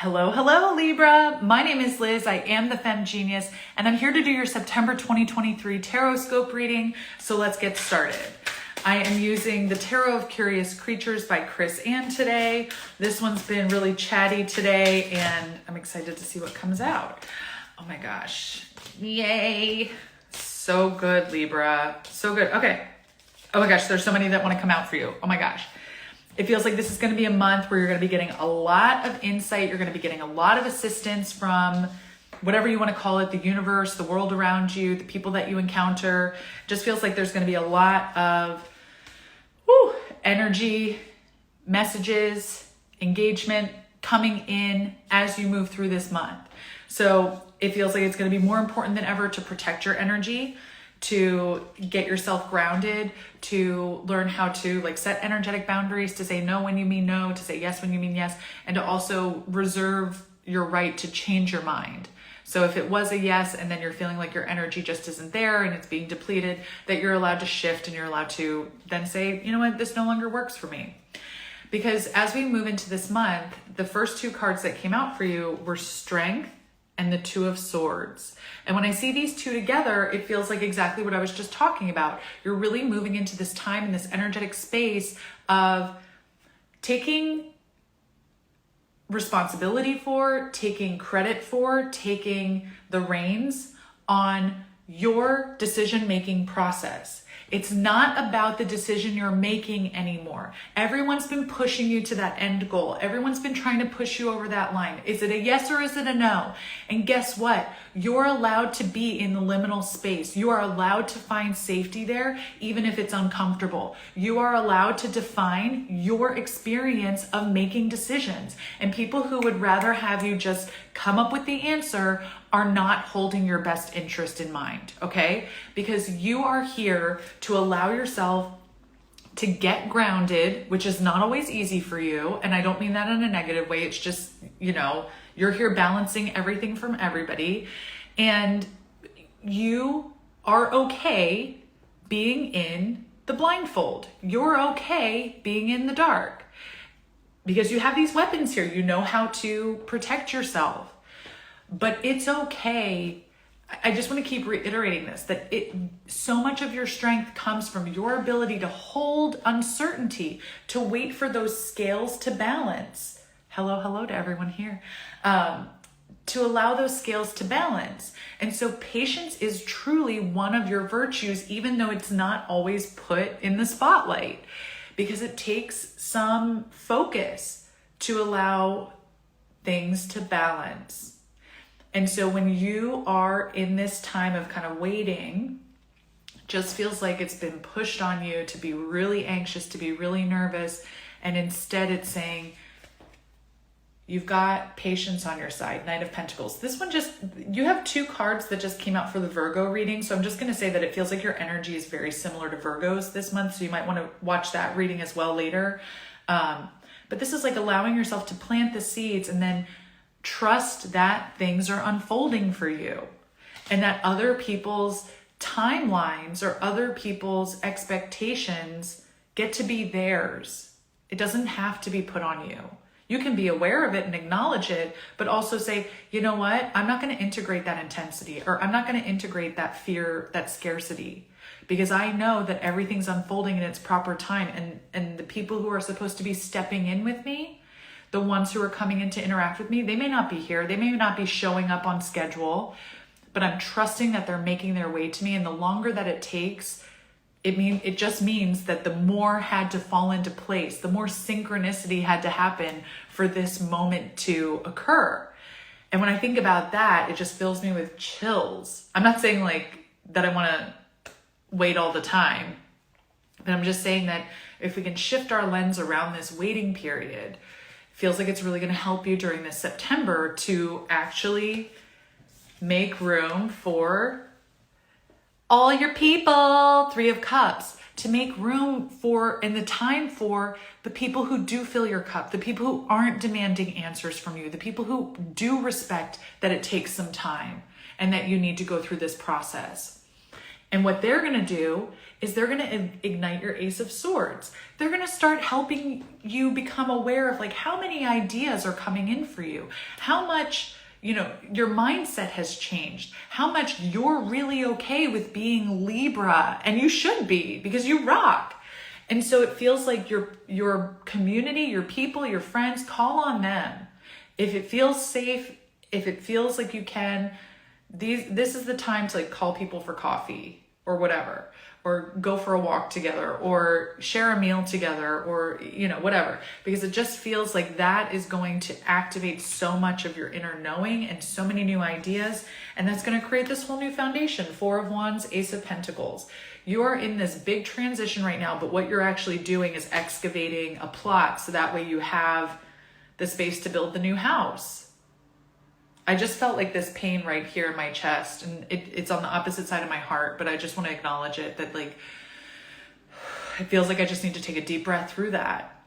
Hello, hello, Libra. My name is Liz. I am the Femme Genius, and I'm here to do your September 2023 Tarotscope reading. So let's get started. I am using the Tarot of Curious Creatures by Chris Ann today. This one's been really chatty today, and I'm excited to see what comes out. Oh my gosh. Yay. So good, Libra. So good. Okay. Oh my gosh, there's so many that want to come out for you. Oh my gosh. It feels like this is going to be a month where you're going to be getting a lot of insight. You're going to be getting a lot of assistance from whatever you want to call it, the universe, the world around you, the people that you encounter. Just feels like there's going to be a lot of energy, messages, engagement coming in as you move through this month. So it feels like it's going to be more important than ever to protect your energy, to get yourself grounded, to learn how to set energetic boundaries, to say no when you mean no, to say yes when you mean yes, and to also reserve your right to change your mind. So if it was a yes and then you're feeling like your energy just isn't there and it's being depleted, that you're allowed to shift and you're allowed to then say, you know what, this no longer works for me. Because as we move into this month, the first two cards that came out for you were Strength and the Two of Swords. And when I see these two together, it feels like exactly what I was just talking about. You're really moving into this time and this energetic space of taking responsibility for, taking credit for, taking the reins on your decision-making process. It's not about the decision you're making anymore. Everyone's been pushing you to that end goal. Everyone's been trying to push you over that line. Is it a yes or is it a no? And guess what? You're allowed to be in the liminal space. You are allowed to find safety there, even if it's uncomfortable. You are allowed to define your experience of making decisions. And people who would rather have you just come up with the answer are not holding your best interest in mind, okay? Because you are here to allow yourself to get grounded, which is not always easy for you. And I don't mean that in a negative way. It's just, you're here balancing everything from everybody. And you are okay being in the blindfold. You're okay being in the dark because you have these weapons here. You know how to protect yourself. But it's okay. I just want to keep reiterating this, that so much of your strength comes from your ability to hold uncertainty, to wait for those scales to balance. Hello to everyone here. To allow those scales to balance. And so patience is truly one of your virtues, even though it's not always put in the spotlight, because it takes some focus to allow things to balance. And so when you are in this time of kind of waiting, just feels like it's been pushed on you to be really anxious, to be really nervous. And instead it's saying, you've got patience on your side. Knight of Pentacles. This one you have two cards that just came out for the Virgo reading. So I'm just going to say that it feels like your energy is very similar to Virgo's this month. So you might want to watch that reading as well later. But this is like allowing yourself to plant the seeds and then trust that things are unfolding for you and that other people's timelines or other people's expectations get to be theirs. It doesn't have to be put on you. You can be aware of it and acknowledge it, but also say, you know what? I'm not going to integrate that intensity, or I'm not going to integrate that fear, that scarcity, because I know that everything's unfolding in its proper time. And the people who are supposed to be stepping in with me, the ones who are coming in to interact with me, they may not be here. They may not be showing up on schedule, but I'm trusting that they're making their way to me. And the longer that it takes, it just means that the more had to fall into place, the more synchronicity had to happen for this moment to occur. And when I think about that, it just fills me with chills. I'm not saying that I want to wait all the time, but I'm just saying that if we can shift our lens around this waiting period, feels like it's really going to help you during this September to actually make room for all your people. Three of Cups. To make room for and the time for the people who do fill your cup, the people who aren't demanding answers from you, the people who do respect that it takes some time and that you need to go through this process. And what they're going to do is they're going to ignite your Ace of Swords. They're going to start helping you become aware of like how many ideas are coming in for you, how much, you know, your mindset has changed, how much you're really okay with being Libra, and you should be because you rock. And so it feels like your community, your people, your friends, call on them. If it feels safe, if it feels like you can, this is the time to like call people for coffee or whatever, or go for a walk together, or share a meal together, or, you know, whatever, because it just feels like that is going to activate so much of your inner knowing and so many new ideas. And that's going to create this whole new foundation. Four of Wands, Ace of Pentacles. You are in this big transition right now, but what you're actually doing is excavating a plot so that way you have the space to build the new house. I just felt like this pain right here in my chest, and it's on the opposite side of my heart, but I just want to acknowledge it, that like, it feels like I just need to take a deep breath through that.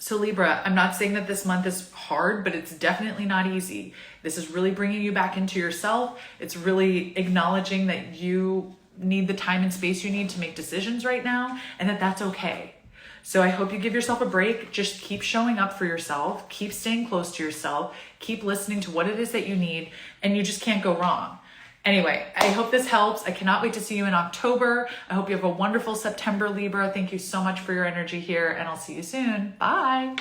So Libra, I'm not saying that this month is hard, but it's definitely not easy. This is really bringing you back into yourself. It's really acknowledging that you need the time and space you need to make decisions right now, and that that's okay. So I hope you give yourself a break. Just keep showing up for yourself. Keep staying close to yourself. Keep listening to what it is that you need, and you just can't go wrong. Anyway, I hope this helps. I cannot wait to see you in October. I hope you have a wonderful September, Libra. Thank you so much for your energy here, and I'll see you soon. Bye.